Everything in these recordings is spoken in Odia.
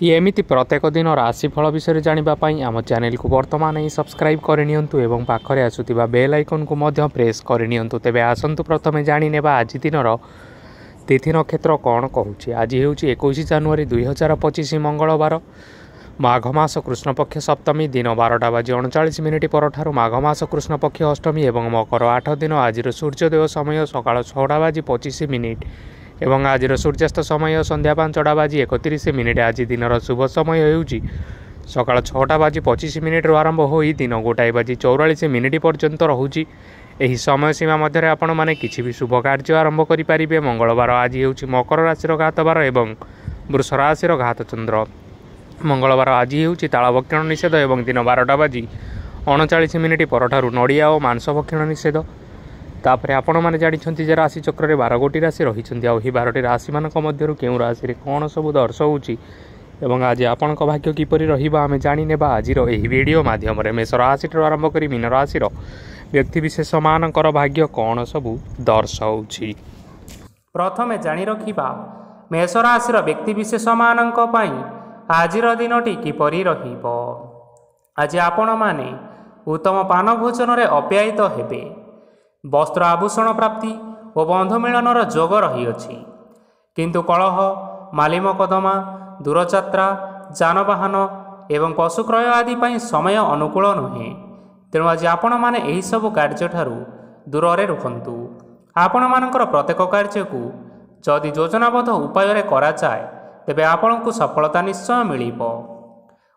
कि एमिति प्रत्येक दिन राशिफल विषय जानापी आम चैनल को बर्तमान ही सब्सक्राइब करनी और पाखरे आसुवा बेल आइकन को मध्य प्रेस करनी। तेबे आसतु प्रथम जाने आज दिन तिथि नक्षत्र कौन कहूँ। आज हूँ 21 जनवरी 2025 मंगलवार माघ मास कृष्णपक्ष सप्तमी दिन 12:39 पर माघ मास कृष्णपक्ष अष्टमी और मकर 8 दिन। आज सूर्योदय समय सकाल 6:25 एवं आज सूर्यास्त समय संध्या 5:31। आज दिन शुभ समय होउची सकाल 6:25 आरंभ हो दिन 1:44 पर्यंत रहुची। एही समय सीमा मध्य आपण माने किछि भी शुभ कार्य आरंभ करि परिबे। मंगलवार आज होउची मकर राशि घातवार एवं वृष राशि घात चंद्र। मंगलवार आज होउची ताल भक्षण निषेध एवं दिन 12:39 पर नड़िया और मांस भक्षण निषेध। तापरे आपण माने जानिछंती जे राशि चक्र रे 12 गोटी राशि रहिछंती। आ 12टी राशि मानक मध्यरु केउ राशि रे कोन सब दर्शाउची एवं आज आपणक भाग्य किपरि रहिबा आमे जानि नेबा आजिर एही वीडियो माध्यम रे। मेष राशि आरंभ करी मीन राशि व्यक्ति विशेष मानकर भाग्य कोन सब दर्शाउची। प्रथमे जानि रखिबा मेष राशि व्यक्ति विशेष मानक पई आजिर दिनटी किपरि रहिबो। आज आपण माने उत्तम पान भोजन रे अप्यायित हेबे। वस्त्र आभूषण प्राप्ति और बंधु मिलनर जोग रही। किंतु कलह मालिमकदमा दूरयात्रा जानवाहन एवं पशु क्रय आदि पर समय अनुकूल नुहे। तेणु आज आपण माने एही सब कार्य ठारू दूर रे रुहंतु। आपण मानकर प्रत्येक कार्य को जदि योजनाबद्ध उपाय करा जाए तेबे आपण को सफलता निश्चय मिलिबो।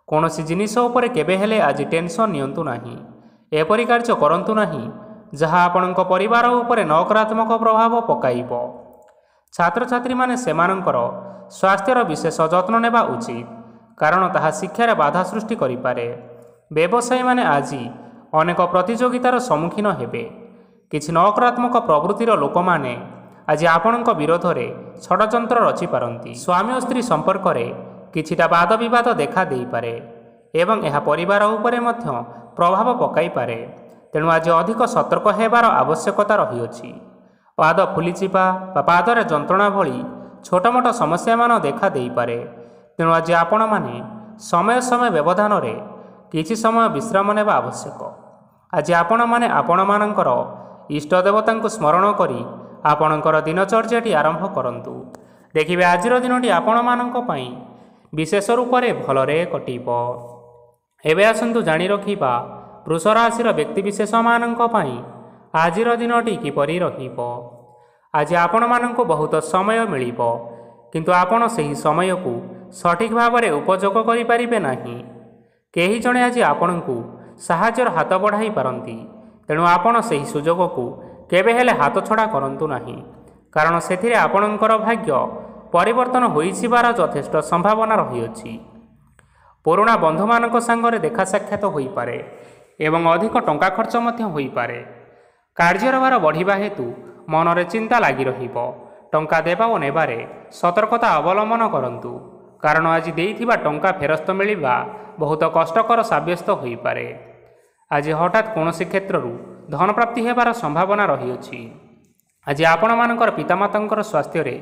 कोनोसी जिनिस उपरे केबे हेले आज टेंशन नियंतु नाही। एपरि कार्य करंतु नाही जहाँ आपणक परिवार उपरे नकारात्मक प्रभाव पकाइब। छात्र छात्री माने सेमानंकर स्वास्थ्यर विशेष जत्न नेबा उचित, कारण ताहा शिक्षार बाधा सृष्टि करिपारे। व्यवसायी माने आज अनेक प्रतियोगितार सम्मुखीन हेबे। किछि नकारात्मक प्रवृत्तिर लोक माने आज आपणक विरोध रे षडयंत्र रचि पारंती। स्वामी और स्त्री संपर्क रे किछिटा वाद विवाद देखा देई पारे एवं एहा परिवार उपरे मध्य प्रभाव पकाई पारे। तेणु आज अधिक सतर्क हेबार आवश्यकता रही। पाद फुलीचिपा पादरे जंत्रणा भली छोट मोट समस्या मान देखा देई पारे। तेणु आज आपण माने समय समय व्यवधान रे किछि समय विश्राम नेबा आवश्यक। आज आपण माने आपण मानकर इष्ट देवता स्मरण करी आपणकर दिनचर्याटी आरंभ करंतु। देखिबे आजिर दिनटी आपण मानक पई विशेष रूप से भलरे कटिबो। एबे आसंतु जानि रखिबा वृष राशि व्यक्ति विशेष मानक पई आजिर दिनटी किपरि रहिबो। आज आपण मानक बहुत समय मिलिबो, किंतु आपण सही समय को सठिक भाव में उपयोग करि परिबे नाही। केही जणे आज आपण को साहाय्यर हाथ बढ़ाई पारंती। तेणु आपण सही सुजोग को केबे हेले हाथ छड़ा करंतु नाही, कारण सेथिरे आपणकर भाग्य परिवर्तन होइसिबार यथेष्ट संभावना रही। पुराणा बंधु मानक संगरे देखा साक्षात होई पारे एवं अधिक टंका खर्च मध्य होई पारे। कार्यर भार बढ़िबा हेतु मनरे चिंता लागी रहिबो। टंका देबा और नेबारे सतर्कता अवलंबन करंतु, कारण आज देइथिबा टंका फेरस्त मिलिबा बहुत कष्टकर साब्यस्त होई पारे। आज हठात कोनोसी क्षेत्ररू धन प्राप्ति हेबार संभावना रही। आज आपण मानकर पितामातांकर स्वास्थ्य रे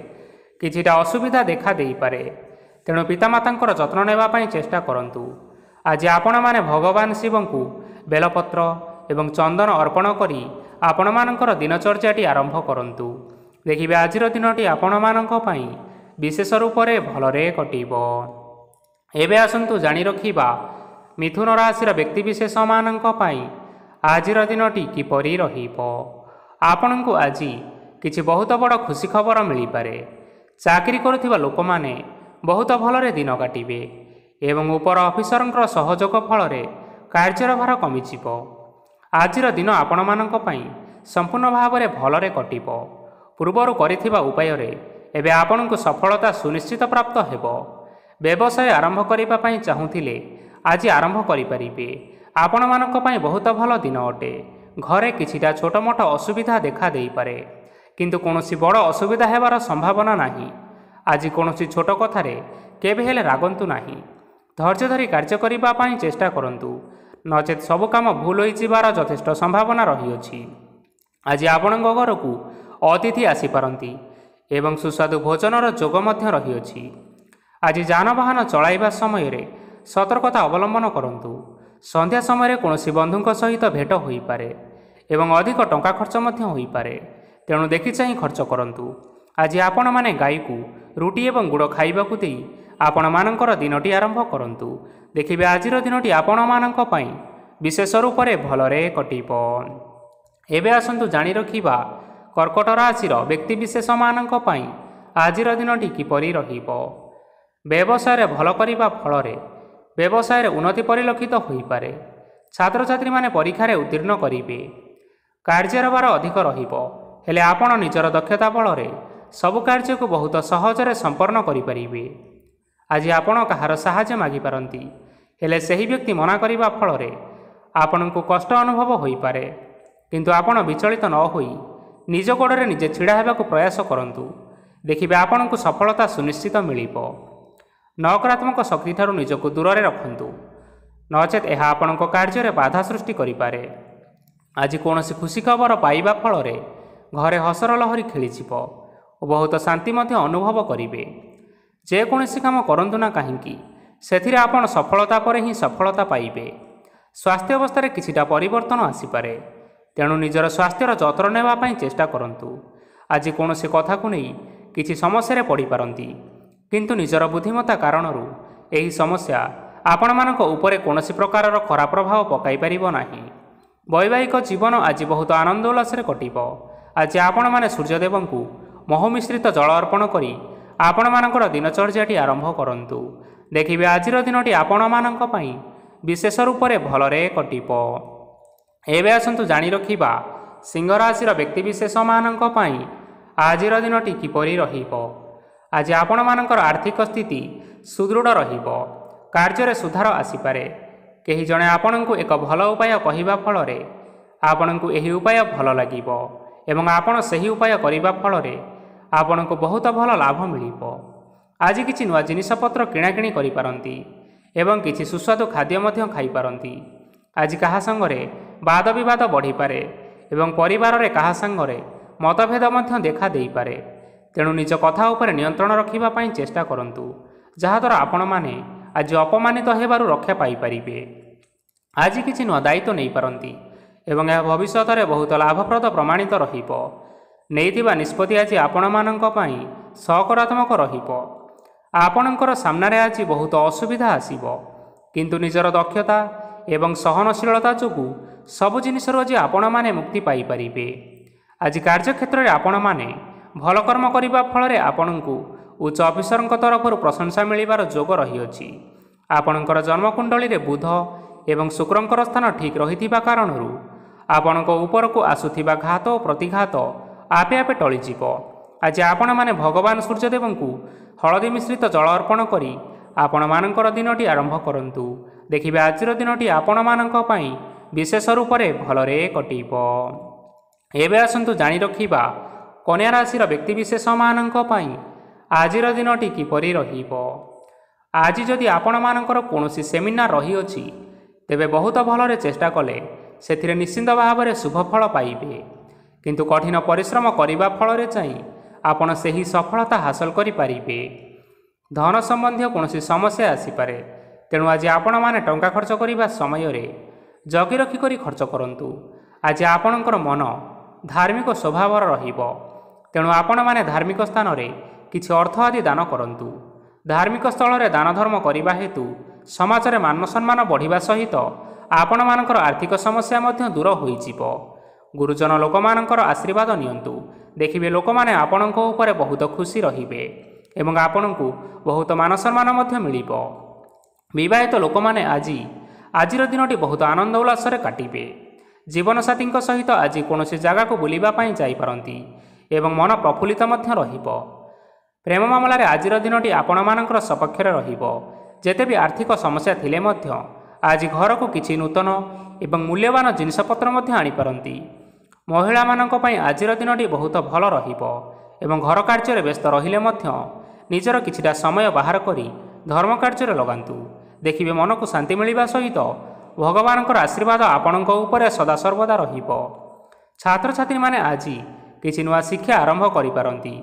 किछिटा असुविधा देखा देई पारे। तेणु पितामातांकर जत्न नेबा पई चेष्टा करंतु। आज आपण माने भगवान शिव को बेलपत्र एवं चंदन अर्पण करी आपण मानकर दिनचर्याटी आरंभ करंतु। देखिबे आजिर दिनटी आपण मानक पई विशेष रूप से भलरे कटिबो। एबे आसंतु जानि रखिबा मिथुन राशि व्यक्ति विशेष मानक पई आजिर दिनटी किपरि रहिबो। आपणको आज किछि बहुत बड़ खुशी खबर मिली पारे। चाकरी करुथिबा लोक माने बहुत भलरे दिन काटिबे एवं उपर ऑफिसरंकर सहयोग फल कार्यर भार कमिजिब। आजिर दिन आपण मानक पई संपूर्ण भाव में भलरे कटिबो। पूर्वर करिथिबा उपाय रे एबे आपणको सफलता सुनिश्चित प्राप्त हेबो। व्यवसाय आरंभ करिबा पई चाहुथिले आज आरंभ करि परिबे। आपण मानक पई बहुत भल दिन अटे। घरे किछिटा छोट मोट असुविधा देखा देई पारे, किंतु कोनोसी बड़ असुविधा हेबार संभावना नाही। आज कोनोसी छोट कथारे केबे हेले रागंतु नाही। धैर्य धरी कार्य करिबा पई चेष्टा करंतु, नचेत सब काम भूल होइजिबार यथेष्ट संभावना रही। आज आपणक घर को अतिथि आसी पारंती एवं सुस्वादु भोजनर जोग मध्य रही। ଆଜି ଯାନବାହନ ଚଳାଇବା ସମୟରେ ସତର୍କତା ଅବଲମ୍ବନ କରନ୍ତୁ। ସନ୍ଧ୍ୟା ସମୟରେ କୌଣସି ବନ୍ଧୁଙ୍କ ସହିତ ଭେଟ ହୋଇପାରେ ଏବଂ ଅଧିକ ଟଙ୍କା ଖର୍ଚ୍ଚ ମଧ୍ୟ ହୋଇପାରେ, ତେଣୁ ଦେଖିଚାହିଁ ଖର୍ଚ୍ଚ କରନ୍ତୁ। ଆଜି ଆପଣମାନେ ଗାଈକୁ ରୁଟି ଏବଂ ଗୁଡ଼ ଖାଇବାକୁ ଦେଇ ଆପଣମାନଙ୍କର ଦିନଟି ଆରମ୍ଭ କରନ୍ତୁ। ଦେଖିବେ ଆଜିର ଦିନଟି ଆପଣମାନଙ୍କ ପାଇଁ ବିଶେଷ ରୂପରେ ଭଲରେ କଟିବ। ଏବେ ଆସନ୍ତୁ ଜାଣି ରଖିବା କର୍କଟ ରାଶିର ବ୍ୟକ୍ତିବିଶେଷମାନଙ୍କ ପାଇଁ ଆଜିର ଦିନଟି କିପରି ରହିବ। ବ୍ୟବସାୟରେ ଭଲ କରିବା ଫଳରେ ବ୍ୟବସାୟରେ ଉନ୍ନତି ପରିଲକ୍ଷିତ ହୋଇପାରେ। ଛାତ୍ରଛାତ୍ରୀମାନେ ପରୀକ୍ଷାରେ ଉତ୍ତୀର୍ଣ୍ଣ କରିବେ। କାର୍ଯ୍ୟର ଭାର ଅଧିକ ରହିବ, ହେଲେ ଆପଣ ନିଜର ଦକ୍ଷତା ବଳରେ ସବୁ କାର୍ଯ୍ୟକୁ ବହୁତ ସହଜରେ ସମ୍ପନ୍ନ କରିପାରିବେ। ଆଜି ଆପଣ କାହାର ସାହାଯ୍ୟ ମାଗିପାରନ୍ତି, ହେଲେ ସେହି ବ୍ୟକ୍ତି ମନା କରିବା ଫଳରେ ଆପଣଙ୍କୁ କଷ୍ଟ ଅନୁଭବ ହୋଇପାରେ। କିନ୍ତୁ ଆପଣ ବିଚଳିତ ନ ହୋଇ ନିଜ ଗୋଡ଼ରେ ନିଜେ ଛିଡ଼ା ହେବାକୁ ପ୍ରୟାସ କରନ୍ତୁ। ଦେଖିବେ ଆପଣଙ୍କୁ ସଫଳତା ସୁନିଶ୍ଚିତ ମିଳିବ। ନକାରାତ୍ମକ ଶକ୍ତିଠାରୁ ନିଜକୁ ଦୂରରେ ରଖନ୍ତୁ, ନଚେତ୍ ଏହା ଆପଣଙ୍କ କାର୍ଯ୍ୟରେ ବାଧା ସୃଷ୍ଟି କରିପାରେ। ଆଜି କୌଣସି ଖୁସି ଖବର ପାଇବା ଫଳରେ ଘରେ ହସର ଲହରୀ ଖେଳିଯିବ ଓ ବହୁତ ଶାନ୍ତି ମଧ୍ୟ ଅନୁଭବ କରିବେ। ଯେକୌଣସି କାମ କରନ୍ତୁ ନା କାହିଁକି, ସେଥିରେ ଆପଣ ସଫଳତା ପରେ ହିଁ ସଫଳତା ପାଇବେ। ସ୍ୱାସ୍ଥ୍ୟ ଅବସ୍ଥାରେ କିଛିଟା ପରିବର୍ତ୍ତନ ଆସିପାରେ, ତେଣୁ ନିଜର ସ୍ୱାସ୍ଥ୍ୟର ଯତ୍ନ ନେବା ପାଇଁ ଚେଷ୍ଟା କରନ୍ତୁ। ଆଜି କୌଣସି କଥାକୁ ନେଇ କିଛି ସମସ୍ୟାରେ ପଡ଼ିପାରନ୍ତି, କିନ୍ତୁ ନିଜର ବୁଦ୍ଧିମତ୍ତା କାରଣରୁ ଏହି ସମସ୍ୟା ଆପଣମାନଙ୍କ ଉପରେ କୌଣସି ପ୍ରକାରର ଖରାପ ପ୍ରଭାବ ପକାଇ ପାରିବ ନାହିଁ। ବୈବାହିକ ଜୀବନ ଆଜି ବହୁତ ଆନନ୍ଦ ଉଲ୍ଲାସରେ କଟିବ। ଆଜି ଆପଣମାନେ ସୂର୍ଯ୍ୟଦେବଙ୍କୁ ମହୁ ମିଶ୍ରିତ ଜଳ ଅର୍ପଣ କରି ଆପଣମାନଙ୍କର ଦିନଚର୍ଯ୍ୟାଟି ଆରମ୍ଭ କରନ୍ତୁ। ଦେଖିବେ ଆଜିର ଦିନଟି ଆପଣମାନଙ୍କ ପାଇଁ ବିଶେଷ ରୂପରେ ଭଲରେ କଟିବ। ଏବେ ଆସନ୍ତୁ ଜାଣି ରଖିବା ସିଂହ ରାଶିର ବ୍ୟକ୍ତିବିଶେଷମାନଙ୍କ ପାଇଁ ଆଜିର ଦିନଟି କିପରି ରହିବ। ଆଜି ଆପଣମାନଙ୍କର ଆର୍ଥିକ ସ୍ଥିତି ସୁଦୃଢ଼ ରହିବ। କାର୍ଯ୍ୟରେ ସୁଧାର ଆସିପାରେ। କେହି ଜଣେ ଆପଣଙ୍କୁ ଏକ ଭଲ ଉପାୟ କହିବା ଫଳରେ ଆପଣଙ୍କୁ ଏହି ଉପାୟ ଭଲ ଲାଗିବ ଏବଂ ଆପଣ ସେହି ଉପାୟ କରିବା ଫଳରେ ଆପଣଙ୍କୁ ବହୁତ ଭଲ ଲାଭ ମିଳିବ। ଆଜି କିଛି ନୂଆ ଜିନିଷପତ୍ର କିଣାକିଣି କରିପାରନ୍ତି ଏବଂ କିଛି ସୁସ୍ୱାଦୁ ଖାଦ୍ୟ ମଧ୍ୟ ଖାଇପାରନ୍ତି। ଆଜି କାହା ସାଙ୍ଗରେ ବାଦ ବିବାଦ ବଢ଼ିପାରେ ଏବଂ ପରିବାରରେ କାହା ସାଙ୍ଗରେ ମତଭେଦ ମଧ୍ୟ ଦେଖା ଦେଇପାରେ। ତେଣୁ ନିଜ କଥା ଉପରେ ନିୟନ୍ତ୍ରଣ ରଖିବା ପାଇଁ ଚେଷ୍ଟା କରନ୍ତୁ, ଯାହାଦ୍ୱାରା ଆପଣମାନେ ଆଜି ଅପମାନିତ ହେବାରୁ ରକ୍ଷା ପାଇପାରିବେ। ଆଜି କିଛି ନୂଆ ଦାୟିତ୍ୱ ନେଇପାରନ୍ତି ଏବଂ ଏହା ଭବିଷ୍ୟତରେ ବହୁତ ଲାଭପ୍ରଦ ପ୍ରମାଣିତ ରହିବ। ନେଇଥିବା ନିଷ୍ପତ୍ତି ଆଜି ଆପଣମାନଙ୍କ ପାଇଁ ସକାରାତ୍ମକ ରହିବ। ଆପଣଙ୍କର ସାମ୍ନାରେ ଆଜି ବହୁତ ଅସୁବିଧା ଆସିବ, କିନ୍ତୁ ନିଜର ଦକ୍ଷତା ଏବଂ ସହନଶୀଳତା ଯୋଗୁଁ ସବୁ ଜିନିଷରୁ ଆଜି ଆପଣମାନେ ମୁକ୍ତି ପାଇପାରିବେ। ଆଜି କାର୍ଯ୍ୟକ୍ଷେତ୍ରରେ ଆପଣମାନେ ଭଲ କର୍ମ କରିବା ଫଳରେ ଆପଣଙ୍କୁ ଉଚ୍ଚ ଅଫିସରଙ୍କ ତରଫରୁ ପ୍ରଶଂସା ମିଳିବାର ଯୋଗ ରହିଅଛି। ଆପଣଙ୍କର ଜନ୍ମକୁଣ୍ଡଳୀରେ ବୁଧ ଏବଂ ଶୁକ୍ରଙ୍କର ସ୍ଥାନ ଠିକ୍ ରହିଥିବା କାରଣରୁ ଆପଣଙ୍କ ଉପରକୁ ଆସୁଥିବା ଘାତ ଓ ପ୍ରତିଘାତ ଆପେ ଆପେ ଟଳିଯିବ। ଆଜି ଆପଣମାନେ ଭଗବାନ ସୂର୍ଯ୍ୟଦେବଙ୍କୁ ହଳଦୀ ମିଶ୍ରିତ ଜଳ ଅର୍ପଣ କରି ଆପଣମାନଙ୍କର ଦିନଟି ଆରମ୍ଭ କରନ୍ତୁ। ଦେଖିବେ ଆଜିର ଦିନଟି ଆପଣମାନଙ୍କ ପାଇଁ ବିଶେଷ ରୂପରେ ଭଲରେ କଟିବ। ଏବେ ଆସନ୍ତୁ ଜାଣି ରଖିବା କନ୍ୟା ରାଶିର ବ୍ୟକ୍ତିବିଶେଷମାନଙ୍କ ପାଇଁ ଆଜିର ଦିନଟି କିପରି ରହିବ। ଆଜି ଯଦି ଆପଣମାନଙ୍କର କୌଣସି ସେମିନାର ରହିଅଛି, ତେବେ ବହୁତ ଭଲରେ ଚେଷ୍ଟା କଲେ ସେଥିରେ ନିଶ୍ଚିନ୍ତ ଭାବରେ ଶୁଭ ଫଳ ପାଇବେ। କିନ୍ତୁ କଠିନ ପରିଶ୍ରମ କରିବା ଫଳରେ ଚାହିଁ ଆପଣ ସେହି ସଫଳତା ହାସଲ କରିପାରିବେ। ଧନ ସମ୍ବନ୍ଧୀୟ କୌଣସି ସମସ୍ୟା ଆସିପାରେ, ତେଣୁ ଆଜି ଆପଣମାନେ ଟଙ୍କା ଖର୍ଚ୍ଚ କରିବା ସମୟରେ ଜଗି ରଖି କରି ଖର୍ଚ୍ଚ କରନ୍ତୁ। ଆଜି ଆପଣଙ୍କର ମନ ଧାର୍ମିକ ସ୍ୱଭାବର ରହିବ, ତେଣୁ ଆପଣମାନେ ଧାର୍ମିକ ସ୍ଥାନରେ କିଛି ଅର୍ଥ ଆଦି ଦାନ କରନ୍ତୁ। ଧାର୍ମିକ ସ୍ଥଳରେ ଦାନ ଧର୍ମ କରିବା ହେତୁ ସମାଜରେ ମାନ ସମ୍ମାନ ବଢ଼ିବା ସହିତ ଆପଣମାନଙ୍କର ଆର୍ଥିକ ସମସ୍ୟା ମଧ୍ୟ ଦୂର ହୋଇଯିବ। ଗୁରୁଜନ ଲୋକମାନଙ୍କର ଆଶୀର୍ବାଦ ନିଅନ୍ତୁ। ଦେଖିବେ ଲୋକମାନେ ଆପଣଙ୍କ ଉପରେ ବହୁତ ଖୁସି ରହିବେ ଏବଂ ଆପଣଙ୍କୁ ବହୁତ ମାନ ସମ୍ମାନ ମଧ୍ୟ ମିଳିବ। ବିବାହିତ ଲୋକମାନେ ଆଜିର ଦିନଟି ବହୁତ ଆନନ୍ଦ ଉଲ୍ଲାସରେ କାଟିବେ। ଜୀବନସାଥୀଙ୍କ ସହିତ ଆଜି କୌଣସି ଜାଗାକୁ ବୁଲିବା ପାଇଁ ଯାଇପାରନ୍ତି ଏବଂ ମନ ପ୍ରଫୁଲ୍ଲିତ ମଧ୍ୟ ରହିବ। ପ୍ରେମ ମାମଲାରେ ଆଜିର ଦିନଟି ଆପଣମାନଙ୍କର ସପକ୍ଷରେ ରହିବ। ଯେତେ ବି ଆର୍ଥିକ ସମସ୍ୟା ଥିଲେ ମଧ୍ୟ ଆଜି ଘରକୁ କିଛି ନୂତନ ଏବଂ ମୂଲ୍ୟବାନ ଜିନିଷପତ୍ର ମଧ୍ୟ ଆଣିପାରନ୍ତି। ମହିଳାମାନଙ୍କ ପାଇଁ ଆଜିର ଦିନଟି ବହୁତ ଭଲ ରହିବ ଏବଂ ଘର କାର୍ଯ୍ୟରେ ବ୍ୟସ୍ତ ରହିଲେ ମଧ୍ୟ ନିଜର କିଛିଟା ସମୟ ବାହାର କରି ଧର୍ମ କାର୍ଯ୍ୟରେ ଲଗାନ୍ତୁ। ଦେଖିବେ ମନକୁ ଶାନ୍ତି ମିଳିବା ସହିତ ଭଗବାନଙ୍କର ଆଶୀର୍ବାଦ ଆପଣଙ୍କ ଉପରେ ସଦାସର୍ବଦା ରହିବ। ଛାତ୍ରଛାତ୍ରୀମାନେ ଆଜି କିଛି ନୂଆ ଶିକ୍ଷା ଆରମ୍ଭ କରିପାରନ୍ତି।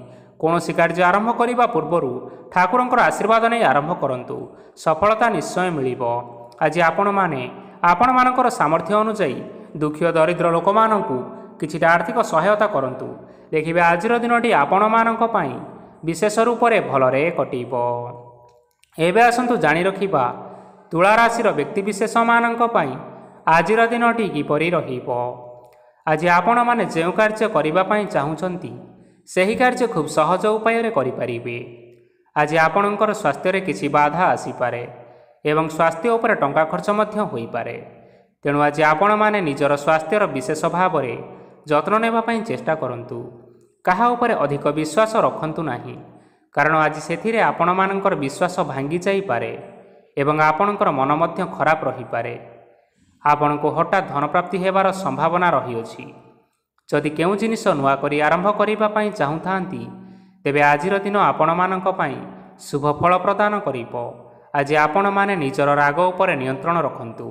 କୌଣସି କାର୍ଯ୍ୟ ଆରମ୍ଭ କରିବା ପୂର୍ବରୁ ଠାକୁରଙ୍କର ଆଶୀର୍ବାଦ ନେଇ ଆରମ୍ଭ କରନ୍ତୁ, ସଫଳତା ନିଶ୍ଚୟ ମିଳିବ। ଆଜି ଆପଣମାନଙ୍କର ସାମର୍ଥ୍ୟ ଅନୁଯାୟୀ ଦୁଃଖୀ ଓ ଦରିଦ୍ର ଲୋକମାନଙ୍କୁ କିଛିଟା ଆର୍ଥିକ ସହାୟତା କରନ୍ତୁ। ଦେଖିବେ ଆଜିର ଦିନଟି ଆପଣମାନଙ୍କ ପାଇଁ ବିଶେଷ ରୂପରେ ଭଲରେ କଟିବ। ଏବେ ଆସନ୍ତୁ ଜାଣି ରଖିବା ତୁଳା ରାଶିର ବ୍ୟକ୍ତିବିଶେଷମାନଙ୍କ ପାଇଁ ଆଜିର ଦିନଟି କିପରି ରହିବ। ଆଜି ଆପଣମାନେ ଯେଉଁ କାର୍ଯ୍ୟ କରିବା ପାଇଁ ଚାହୁଁଛନ୍ତି ସେହି କାର୍ଯ୍ୟ ଖୁବ୍ ସହଜ ଉପାୟରେ କରିପାରିବେ। ଆଜି ଆପଣଙ୍କର ସ୍ୱାସ୍ଥ୍ୟରେ କିଛି ବାଧା ଆସିପାରେ ଏବଂ ସ୍ୱାସ୍ଥ୍ୟ ଉପରେ ଟଙ୍କା ଖର୍ଚ୍ଚ ମଧ୍ୟ ହୋଇପାରେ। ତେଣୁ ଆଜି ଆପଣମାନେ ନିଜର ସ୍ୱାସ୍ଥ୍ୟର ବିଶେଷ ଭାବରେ ଯତ୍ନ ନେବା ପାଇଁ ଚେଷ୍ଟା କରନ୍ତୁ। କାହା ଉପରେ ଅଧିକ ବିଶ୍ୱାସ ରଖନ୍ତୁ ନାହିଁ, କାରଣ ଆଜି ସେଥିରେ ଆପଣମାନଙ୍କର ବିଶ୍ୱାସ ଭାଙ୍ଗି ଯାଇପାରେ ଏବଂ ଆପଣଙ୍କର ମନ ମଧ୍ୟ ଖରାପ ରହିପାରେ। ଆପଣଙ୍କୁ ହଠାତ୍ ଧନପ୍ରାପ୍ତି ହେବାର ସମ୍ଭାବନା ରହିଅଛି। ଯଦି କେଉଁ ଜିନିଷ ନୂଆ କରି ଆରମ୍ଭ କରିବା ପାଇଁ ଚାହୁଁଥାନ୍ତି, ତେବେ ଆଜିର ଦିନ ଆପଣମାନଙ୍କ ପାଇଁ ଶୁଭ ଫଳ ପ୍ରଦାନ କରିବ। ଆଜି ଆପଣମାନେ ନିଜର ରାଗ ଉପରେ ନିୟନ୍ତ୍ରଣ ରଖନ୍ତୁ,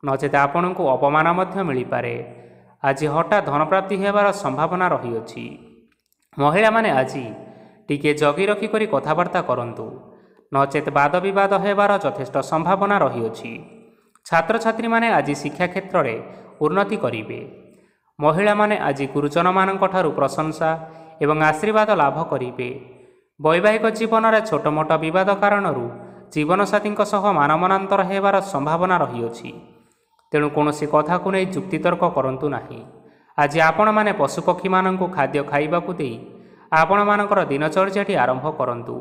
ନଚେତ ଆପଣଙ୍କୁ ଅପମାନ ମଧ୍ୟ ମିଳିପାରେ। ଆଜି ହଠାତ୍ ଧନପ୍ରାପ୍ତି ହେବାର ସମ୍ଭାବନା ରହିଅଛି। ମହିଳାମାନେ ଆଜି ଟିକିଏ ଜଗି ରଖିକରି କଥାବାର୍ତ୍ତା କରନ୍ତୁ, ନଚେତ ବାଦ ବିବାଦ ହେବାର ଯଥେଷ୍ଟ ସମ୍ଭାବନା ରହିଅଛି। ଛାତ୍ରଛାତ୍ରୀମାନେ ଆଜି ଶିକ୍ଷା କ୍ଷେତ୍ରରେ ଉନ୍ନତି କରିବେ। ମହିଳାମାନେ ଆଜି ଗୁରୁଜନମାନଙ୍କ ଠାରୁ ପ୍ରଶଂସା ଏବଂ ଆଶୀର୍ବାଦ ଲାଭ କରିବେ। ବୈବାହିକ ଜୀବନରେ ଛୋଟ ମୋଟ ବିବାଦ କାରଣରୁ ଜୀବନସାଥୀଙ୍କ ସହ ମାନମନାନ୍ତର ହେବାର ସମ୍ଭାବନା ରହିଅଛି। ତେଣୁ କୌଣସି କଥାକୁ ନେଇ ଯୁକ୍ତିତର୍କ କରନ୍ତୁ ନାହିଁ। ଆଜି ଆପଣମାନେ ପଶୁପକ୍ଷୀମାନଙ୍କୁ ଖାଦ୍ୟ ଖାଇବାକୁ ଦେଇ ଆପଣମାନଙ୍କର ଦିନଚର୍ଯ୍ୟାଟି ଆରମ୍ଭ କରନ୍ତୁ।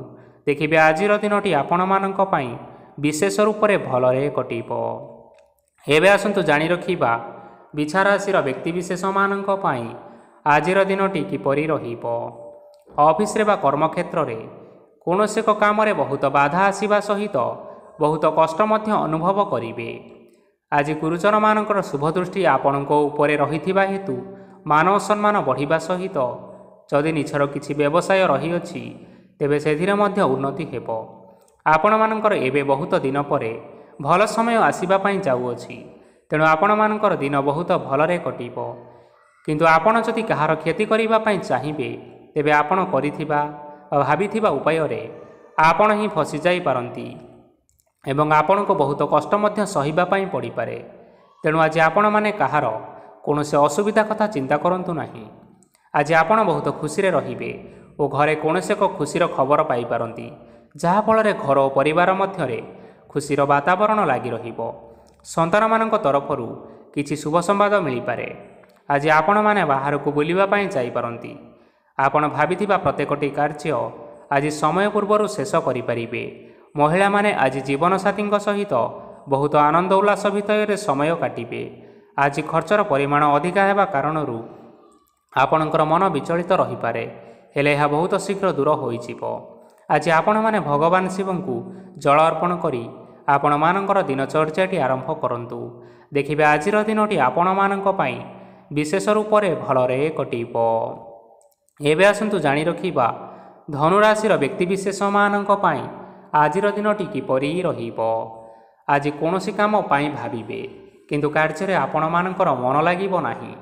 ଦେଖିବେ ଆଜିର ଦିନଟି ଆପଣମାନଙ୍କ ପାଇଁ ବିଶେଷ ରୂପରେ ଭଲରେ କଟିବ। ଏବେ ଆସନ୍ତୁ ଜାଣି ରଖିବା ବିଛା ରାଶିର ବ୍ୟକ୍ତିବିଶେଷମାନଙ୍କ ପାଇଁ ଆଜିର ଦିନଟି କିପରି ରହିବ। ଅଫିସରେ ବା କର୍ମକ୍ଷେତ୍ରରେ କୌଣସି ଏକ କାମରେ ବହୁତ ବାଧା ଆସିବା ସହିତ ବହୁତ କଷ୍ଟ ମଧ୍ୟ ଅନୁଭବ କରିବେ। ଆଜି ଗୁରୁଜନମାନଙ୍କର ଶୁଭଦୃଷ୍ଟି ଆପଣଙ୍କ ଉପରେ ରହିଥିବା ହେତୁ ମାନ ଓ ସମ୍ମାନ ବଢ଼ିବା ସହିତ ଯଦି ନିଜର କିଛି ବ୍ୟବସାୟ ରହିଅଛି, ତେବେ ସେଥିରେ ମଧ୍ୟ ଉନ୍ନତି ହେବ। ଆପଣମାନଙ୍କର ଏବେ ବହୁତ ଦିନ ପରେ ଭଲ ସମୟ ଆସିବା ପାଇଁ ଯାଉଅଛି। ତେଣୁ ଆପଣମାନଙ୍କର ଦିନ ବହୁତ ଭଲରେ କଟିବ। କିନ୍ତୁ ଆପଣ ଯଦି କାହାର କ୍ଷତି କରିବା ପାଇଁ ଚାହିଁବେ, ତେବେ ଆପଣ କରିଥିବା ବା ଭାବିଥିବା ଉପାୟରେ ଆପଣ ହିଁ ଫସିଯାଇପାରନ୍ତି ଏବଂ ଆପଣଙ୍କୁ ବହୁତ କଷ୍ଟ ମଧ୍ୟ ସହିବା ପାଇଁ ପଡ଼ିପାରେ। ତେଣୁ ଆଜି ଆପଣମାନେ କାହାର କୌଣସି ଅସୁବିଧା କଥା ଚିନ୍ତା କରନ୍ତୁ ନାହିଁ। ଆଜି ଆପଣ ବହୁତ ଖୁସିରେ ରହିବେ ଓ ଘରେ କୌଣସି ଏକ ଖୁସିର ଖବର ପାଇପାରନ୍ତି, ଯାହାଫଳରେ ଘର ଓ ପରିବାର ମଧ୍ୟରେ ଖୁସିର ବାତାବରଣ ଲାଗି ରହିବ। ସନ୍ତାନମାନଙ୍କ ତରଫରୁ କିଛି ଶୁଭ ସମ୍ବାଦ ମିଳିପାରେ। ଆଜି ଆପଣମାନେ ବାହାରକୁ ବୁଲିବା ପାଇଁ ଯାଇପାରନ୍ତି। ଆପଣ ଭାବିଥିବା ପ୍ରତ୍ୟେକଟି କାର୍ଯ୍ୟ ଆଜି ସମୟ ପୂର୍ବରୁ ଶେଷ କରିପାରିବେ। ମହିଳାମାନେ ଆଜି ଜୀବନସାଥୀଙ୍କ ସହିତ ବହୁତ ଆନନ୍ଦ ଉଲ୍ଲାସ ଭିତରେ ସମୟ କାଟିବେ। ଆଜି ଖର୍ଚ୍ଚର ପରିମାଣ ଅଧିକା ହେବା କାରଣରୁ ଆପଣଙ୍କର ମନ ବିଚଳିତ ରହିପାରେ, ହେଲେ ଏହା ବହୁତ ଶୀଘ୍ର ଦୂର ହୋଇଯିବ। ଆଜି ଆପଣମାନେ ଭଗବାନ ଶିବଙ୍କୁ ଜଳ ଅର୍ପଣ କରି ଆପଣମାନଙ୍କର ଦିନଚର୍ଯ୍ୟାଟି ଆରମ୍ଭ କରନ୍ତୁ। ଦେଖିବେ ଆଜିର ଦିନଟି ଆପଣମାନଙ୍କ ପାଇଁ ବିଶେଷ ରୂପରେ ଭଲରେ କଟିବ। ଏବେ ଆସନ୍ତୁ ଜାଣି ରଖିବା ଧନୁରାଶିର ବ୍ୟକ୍ତିବିଶେଷମାନଙ୍କ ପାଇଁ ଆଜିର ଦିନଟି କିପରି ରହିବ। ଆଜି କୌଣସି କାମ ପାଇଁ ଭାବିବେ, କିନ୍ତୁ କାର୍ଯ୍ୟରେ ଆପଣମାନଙ୍କର ମନ ଲାଗିବ ନାହିଁ।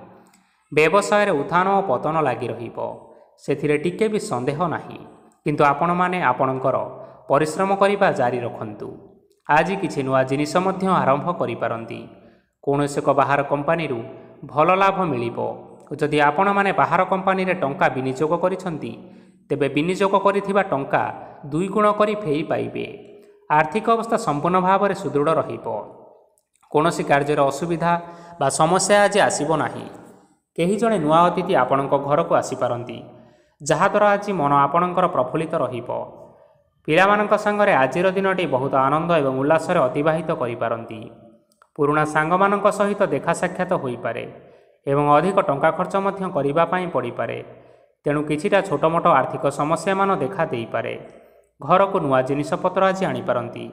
ବ୍ୟବସାୟରେ ଉତ୍ଥାନ ଓ ପତନ ଲାଗି ରହିବ, ସେଥିରେ ଟିକେ ବି ସନ୍ଦେହ ନାହିଁ। କିନ୍ତୁ ଆପଣମାନେ ଆପଣଙ୍କର ପରିଶ୍ରମ କରିବା ଜାରି ରଖନ୍ତୁ। ଆଜି କିଛି ନୂଆ ଜିନିଷ ମଧ୍ୟ ଆରମ୍ଭ କରିପାରନ୍ତି। କୌଣସି ଏକ ବାହାର କମ୍ପାନୀରୁ ଭଲ ଲାଭ ମିଳିବ। ଯଦି ଆପଣମାନେ ବାହାର କମ୍ପାନୀରେ ଟଙ୍କା ବିନିଯୋଗ କରିଛନ୍ତି, ତେବେ ବିନିଯୋଗ କରିଥିବା ଟଙ୍କା 2 ଗୁଣ କରି ଫେରି ପାଇବେ। ଆର୍ଥିକ ଅବସ୍ଥା ସମ୍ପୂର୍ଣ୍ଣ ଭାବରେ ସୁଦୃଢ଼ ରହିବ। କୌଣସି କାର୍ଯ୍ୟରେ ଅସୁବିଧା ବା ସମସ୍ୟା ଆଜି ଆସିବ ନାହିଁ। କେହି ଜଣେ ନୂଆ ଅତିଥି ଆପଣଙ୍କ ଘରକୁ ଆସିପାରନ୍ତି, ଯାହାଦ୍ୱାରା ଆଜି ମନ ଆପଣଙ୍କର ପ୍ରଫୁଲ୍ଲିତ ରହିବ। ପିଲାମାନଙ୍କ ସାଙ୍ଗରେ ଆଜିର ଦିନଟି ବହୁତ ଆନନ୍ଦ ଏବଂ ଉଲ୍ଲାସରେ ଅତିବାହିତ କରିପାରନ୍ତି। ପୁରୁଣା ସାଙ୍ଗମାନଙ୍କ ସହିତ ଦେଖା ସାକ୍ଷାତ ହୋଇପାରେ ଏବଂ ଅଧିକ ଟଙ୍କା ଖର୍ଚ୍ଚ ମଧ୍ୟ କରିବା ପାଇଁ ପଡ଼ିପାରେ। ତେଣୁ କିଛିଟା ଛୋଟମୋଟ ଆର୍ଥିକ ସମସ୍ୟାମାନ ଦେଖା ଦେଇପାରେ। ଘରକୁ ନୂଆ ଜିନିଷପତ୍ର ଆଜି ଆଣିପାରନ୍ତି,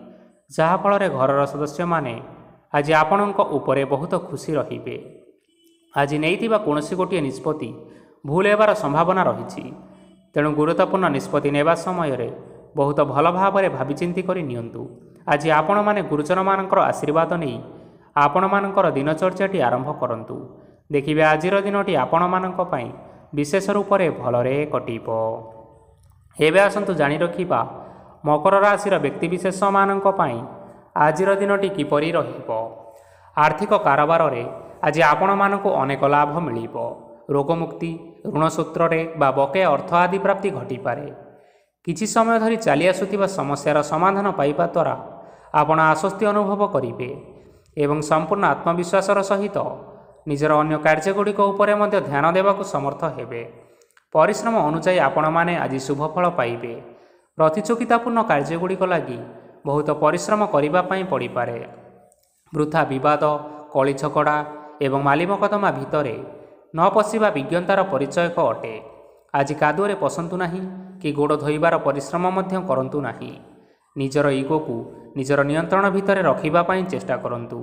ଯାହାଫଳରେ ଘରର ସଦସ୍ୟମାନେ ଆଜି ଆପଣଙ୍କ ଉପରେ ବହୁତ ଖୁସି ରହିବେ। ଆଜି ନେଇଥିବା କୌଣସି ଗୋଟିଏ ନିଷ୍ପତ୍ତି ଭୁଲ ହେବାର ସମ୍ଭାବନା ରହିଛି। ତେଣୁ ଗୁରୁତ୍ୱପୂର୍ଣ୍ଣ ନିଷ୍ପତ୍ତି ନେବା ସମୟରେ ବହୁତ ଭଲ ଭାବରେ ଭାବିଚିନ୍ତି କରି ନିଅନ୍ତୁ। ଆଜି ଆପଣମାନେ ଗୁରୁଜନମାନଙ୍କର ଆଶୀର୍ବାଦ ନେଇ ଆପଣମାନଙ୍କର ଦିନଚର୍ଯ୍ୟାଟି ଆରମ୍ଭ କରନ୍ତୁ। ଦେଖିବେ ଆଜିର ଦିନଟି ଆପଣମାନଙ୍କ ପାଇଁ ବିଶେଷ ରୂପରେ ଭଲରେ କଟିବ। ଏବେ ଆସନ୍ତୁ ଜାଣି ରଖିବା ମକର ରାଶିର ବ୍ୟକ୍ତିବିଶେଷମାନଙ୍କ ପାଇଁ ଆଜିର ଦିନଟି କିପରି ରହିବ। ଆର୍ଥିକ କାରବାରରେ ଆଜି ଆପଣମାନଙ୍କୁ ଅନେକ ଲାଭ ମିଳିବ। ରୋଗମୁକ୍ତି, ଋଣ ସୂତ୍ରରେ ବା ବକେୟା ଅର୍ଥ ଆଦି ପ୍ରାପ୍ତି ଘଟିପାରେ। କିଛି ସମୟ ଧରି ଚାଲି ଆସୁଥିବା ସମସ୍ୟାର ସମାଧାନ ପାଇବା ଦ୍ୱାରା ଆପଣ ଆଶ୍ୱସ୍ତି ଅନୁଭବ କରିବେ ଏବଂ ସମ୍ପୂର୍ଣ୍ଣ ଆତ୍ମବିଶ୍ୱାସର ସହିତ ନିଜର ଅନ୍ୟ କାର୍ଯ୍ୟଗୁଡ଼ିକ ଉପରେ ମଧ୍ୟ ଧ୍ୟାନ ଦେବାକୁ ସମର୍ଥ ହେବେ। ପରିଶ୍ରମ ଅନୁଯାୟୀ ଆପଣମାନେ ଆଜି ଶୁଭଫଳ ପାଇବେ। ପ୍ରତିଯୋଗିତାପୂର୍ଣ୍ଣ କାର୍ଯ୍ୟଗୁଡ଼ିକ ଲାଗି ବହୁତ ପରିଶ୍ରମ କରିବା ପାଇଁ ପଡ଼ିପାରେ। ବୃଥା ବିବାଦ, କଳି ଝଗଡ଼ା ଏବଂ ମାଲିମକଦ୍ଦମା ଭିତରେ ନ ପଶିବା ବିଜ୍ଞତାର ପରିଚୟକ ଅଟେ। ଆଜି କାଦୁଅରେ ପଶନ୍ତୁ ନାହିଁ କି ଗୋଡ଼ ଧୋଇବାର ପରିଶ୍ରମ ମଧ୍ୟ କରନ୍ତୁ ନାହିଁ। ନିଜର ଇଗୋକୁ ନିଜର ନିୟନ୍ତ୍ରଣ ଭିତରେ ରଖିବା ପାଇଁ ଚେଷ୍ଟା କରନ୍ତୁ।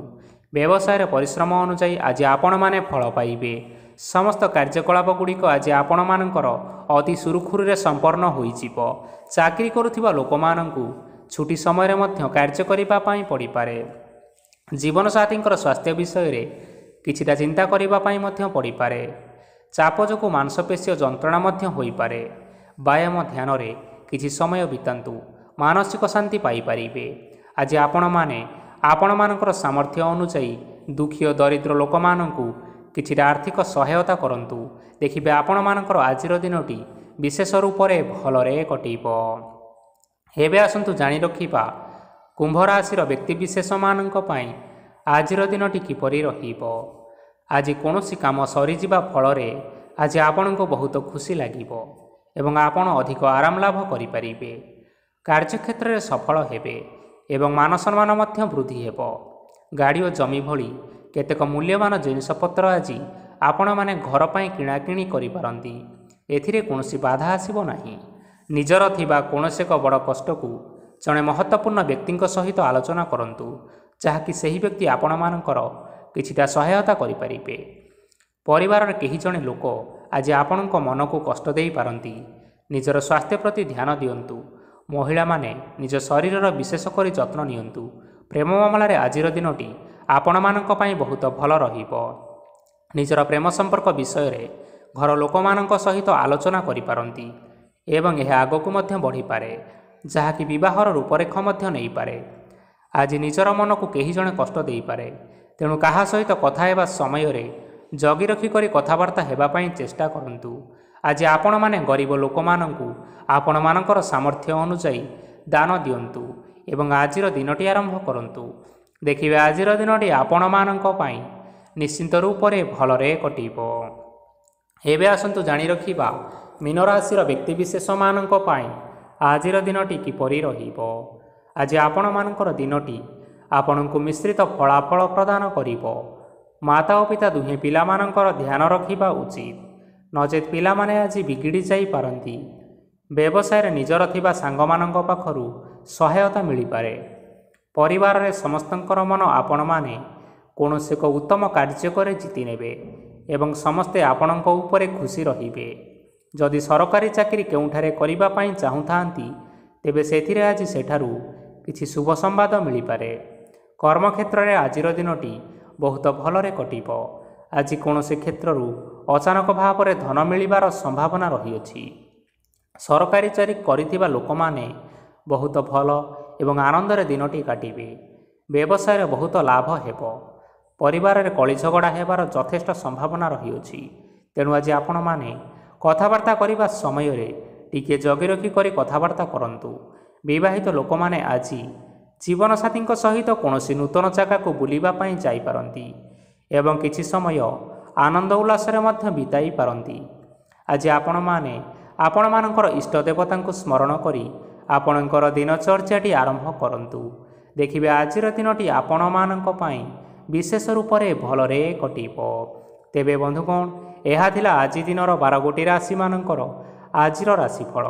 ବ୍ୟବସାୟରେ ପରିଶ୍ରମ ଅନୁଯାୟୀ ଆଜି ଆପଣମାନେ ଫଳ ପାଇବେ। ସମସ୍ତ କାର୍ଯ୍ୟକଳାପଗୁଡ଼ିକ ଆଜି ଆପଣମାନଙ୍କର ଅତି ସୁରୁଖୁରୁରେ ସମ୍ପନ୍ନ ହୋଇଯିବ। ଚାକିରି କରୁଥିବା ଲୋକମାନଙ୍କୁ ଛୁଟି ସମୟରେ ମଧ୍ୟ କାର୍ଯ୍ୟ କରିବା ପାଇଁ ପଡ଼ିପାରେ। ଜୀବନସାଥୀଙ୍କର ସ୍ୱାସ୍ଥ୍ୟ ବିଷୟରେ କିଛିଟା ଚିନ୍ତା କରିବା ପାଇଁ ମଧ୍ୟ ପଡ଼ିପାରେ। ଚାପ ଯୋଗୁଁ ମାଂସପେଶୀୟ ଯନ୍ତ୍ରଣା ମଧ୍ୟ ହୋଇପାରେ। ବ୍ୟାୟାମ ଧ୍ୟାନରେ କିଛି ସମୟ ବିତାନ୍ତୁ, ମାନସିକ ଶାନ୍ତି ପାଇପାରିବେ। ଆଜି ଆପଣମାନେ ଆପଣମାନଙ୍କର ସାମର୍ଥ୍ୟ ଅନୁଯାୟୀ ଦୁଃଖୀ ଓ ଦରିଦ୍ର ଲୋକମାନଙ୍କୁ କିଛିଟା ଆର୍ଥିକ ସହାୟତା କରନ୍ତୁ। ଦେଖିବେ ଆପଣମାନଙ୍କର ଆଜିର ଦିନଟି ବିଶେଷ ରୂପରେ ଭଲରେ କଟିବ। ଏବେ ଆସନ୍ତୁ ଜାଣି ରଖିବା କୁମ୍ଭ ରାଶିର ବ୍ୟକ୍ତିବିଶେଷମାନଙ୍କ ପାଇଁ ଆଜିର ଦିନଟି କିପରି ରହିବ। ଆଜି କୌଣସି କାମ ସରିଯିବା ଫଳରେ ଆଜି ଆପଣଙ୍କୁ ବହୁତ ଖୁସି ଲାଗିବ ଏବଂ ଆପଣ ଅଧିକ ଆରାମ ଲାଭ କରିପାରିବେ। କାର୍ଯ୍ୟକ୍ଷେତ୍ରରେ ସଫଳ ହେବେ ଏବଂ ମାନସମ୍ମାନ ମଧ୍ୟ ବୃଦ୍ଧି ହେବ। ଗାଡ଼ି ଓ ଜମି ଭଳି କେତେକ ମୂଲ୍ୟବାନ ଜିନିଷପତ୍ର ଆଜି ଆପଣମାନେ ଘର ପାଇଁ କିଣାକିଣି କରିପାରନ୍ତି। ଏଥିରେ କୌଣସି ବାଧା ଆସିବ ନାହିଁ। ନିଜର ଥିବା କୌଣସି ଏକ ବଡ଼ କଷ୍ଟକୁ ଜଣେ ମହତ୍ତ୍ୱପୂର୍ଣ୍ଣ ବ୍ୟକ୍ତିଙ୍କ ସହିତ ଆଲୋଚନା କରନ୍ତୁ, ଯାହାକି ସେହି ବ୍ୟକ୍ତି ଆପଣମାନଙ୍କର କିଛିଟା ସହାୟତା କରିପାରିବେ। ପରିବାରର କେହି ଜଣେ ଲୋକ ଆଜି ଆପଣଙ୍କ ମନକୁ କଷ୍ଟ ଦେଇପାରନ୍ତି। ନିଜର ସ୍ୱାସ୍ଥ୍ୟ ପ୍ରତି ଧ୍ୟାନ ଦିଅନ୍ତୁ। ମହିଳାମାନେ ନିଜ ଶରୀରର ବିଶେଷ କରି ଯତ୍ନ ନିଅନ୍ତୁ। ପ୍ରେମ ମାମଲାରେ ଆଜିର ଦିନଟି ଆପଣମାନଙ୍କ ପାଇଁ ବହୁତ ଭଲ ରହିବ। ନିଜର ପ୍ରେମ ସମ୍ପର୍କ ବିଷୟରେ ଘର ଲୋକମାନଙ୍କ ସହିତ ଆଲୋଚନା କରିପାରନ୍ତି ଏବଂ ଏହା ଆଗକୁ ମଧ୍ୟ ବଢ଼ିପାରେ, ଯାହାକି ବିବାହର ରୂପରେଖ ମଧ୍ୟ ନେଇପାରେ। ଆଜି ନିଜର ମନକୁ କେହି ଜଣେ କଷ୍ଟ ଦେଇପାରେ, ତେଣୁ କାହା ସହିତ କଥା ହେବା ସମୟରେ ଜଗି ରଖି କରି କଥାବାର୍ତ୍ତା ହେବା ପାଇଁ ଚେଷ୍ଟା କରନ୍ତୁ। ଆଜି ଆପଣମାନେ ଗରିବ ଲୋକମାନଙ୍କୁ ଆପଣମାନଙ୍କର ସାମର୍ଥ୍ୟ ଅନୁଯାୟୀ ଦାନ ଦିଅନ୍ତୁ ଏବଂ ଆଜିର ଦିନଟି ଆରମ୍ଭ କରନ୍ତୁ। ଦେଖିବେ ଆଜିର ଦିନଟି ଆପଣମାନଙ୍କ ପାଇଁ ନିଶ୍ଚିନ୍ତ ରୂପରେ ଭଲରେ କଟିବ। ଏବେ ଆସନ୍ତୁ ଜାଣି ରଖିବା ମୀନ ରାଶିର ବ୍ୟକ୍ତିବିଶେଷମାନଙ୍କ ପାଇଁ ଆଜିର ଦିନଟି କିପରି ରହିବ। ଆଜି ଆପଣମାନଙ୍କର ଦିନଟି ଆପଣଙ୍କୁ ମିଶ୍ରିତ ଫଳାଫଳ ପ୍ରଦାନ କରିବ। ମାତା ଓ ପିତା ଦୁହେଁ ପିଲାମାନଙ୍କର ଧ୍ୟାନ ରଖିବା ଉଚିତ, ନଚେତ୍ ପିଲାମାନେ ଆଜି ବିଗିଡ଼ି ଯାଇପାରନ୍ତି। ବ୍ୟବସାୟରେ ନିଜର ଥିବା ସାଙ୍ଗମାନଙ୍କ ପାଖରୁ ସହାୟତା ମିଳିପାରେ। ପରିବାରରେ ସମସ୍ତଙ୍କର ମନ ଆପଣମାନେ କୌଣସି ଏକ ଉତ୍ତମ କାର୍ଯ୍ୟ କରି ଜିତି ନେବେ ଏବଂ ସମସ୍ତେ ଆପଣଙ୍କ ଉପରେ ଖୁସି ରହିବେ। ଯଦି ସରକାରୀ ଚାକିରି କେଉଁଠାରେ କରିବା ପାଇଁ ଚାହୁଁଥାନ୍ତି, ତେବେ ସେଥିରେ ଆଜି ସେଠାରୁ କିଛି ଶୁଭ ସମ୍ବାଦ ମିଳିପାରେ। କର୍ମକ୍ଷେତ୍ରରେ ଆଜିର ଦିନଟି ବହୁତ ଭଲରେ କଟିବ। ଆଜି କୌଣସି କ୍ଷେତ୍ରରୁ ଅଚାନକ ଭାବରେ ଧନ ମିଳିବାର ସମ୍ଭାବନା ରହିଅଛି। ସରକାରୀ ଚାକିରି କରିଥିବା ଲୋକମାନେ ବହୁତ ଭଲ ଏବଂ ଆନନ୍ଦରେ ଦିନଟି କାଟିବେ। ବ୍ୟବସାୟରେ ବହୁତ ଲାଭ ହେବ। ପରିବାରରେ କଳି ଝଗଡ଼ା ହେବାର ଯଥେଷ୍ଟ ସମ୍ଭାବନା ରହିଅଛି, ତେଣୁ ଆଜି ଆପଣମାନେ କଥାବାର୍ତ୍ତା କରିବା ସମୟରେ ଟିକିଏ ଜଗି ରଖି କରି କଥାବାର୍ତ୍ତା କରନ୍ତୁ। ବିବାହିତ ଲୋକମାନେ ଆଜି ଜୀବନସାଥୀଙ୍କ ସହିତ କୌଣସି ନୂତନ ଜାଗାକୁ ବୁଲିବା ପାଇଁ ଯାଇପାରନ୍ତି ଏବଂ କିଛି ସମୟ ଆନନ୍ଦ ଉଲ୍ଲାସରେ ମଧ୍ୟ ବିତାଇ ପାରନ୍ତି। ଆଜି ଆପଣମାନେ ଆପଣମାନଙ୍କର ଇଷ୍ଟ ଦେବତାଙ୍କୁ ସ୍ମରଣ କରି ଆପଣଙ୍କର ଦିନଚର୍ଯ୍ୟାଟି ଆରମ୍ଭ କରନ୍ତୁ। ଦେଖିବେ ଆଜିର ଦିନଟି ଆପଣମାନଙ୍କ ପାଇଁ ବିଶେଷ ରୂପରେ ଭଲରେ କଟିବ। ତେବେ ବନ୍ଧୁଗଣ, ଏହା ଥିଲା ଆଜି ଦିନର 12ଗୋଟି ରାଶିମାନଙ୍କର ଆଜିର ରାଶିଫଳ।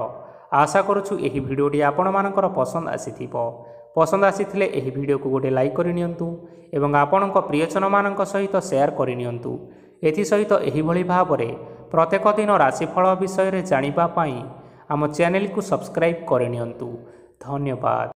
ଆଶା କରୁଛୁ ଏହି ଭିଡ଼ିଓଟି ଆପଣମାନଙ୍କର ପସନ୍ଦ ଆସିଥିବ। ପସନ୍ଦ ଆସିଥିଲେ ଏହି ଭିଡ଼ିଓକୁ ଗୋଟିଏ ଲାଇକ୍ କରିନିଅନ୍ତୁ ଏବଂ ଆପଣଙ୍କ ପ୍ରିୟଜନମାନଙ୍କ ସହିତ ସେୟାର କରିନିଅନ୍ତୁ। ଏଥିସହିତ ଏହିଭଳି ଭାବରେ ପ୍ରତ୍ୟେକ ଦିନ ରାଶିଫଳ ବିଷୟରେ ଜାଣିବା ପାଇଁ ଆମ ଚ୍ୟାନେଲକୁ ସବସ୍କ୍ରାଇବ୍ କରିନିଅନ୍ତୁ। ଧନ୍ୟବାଦ।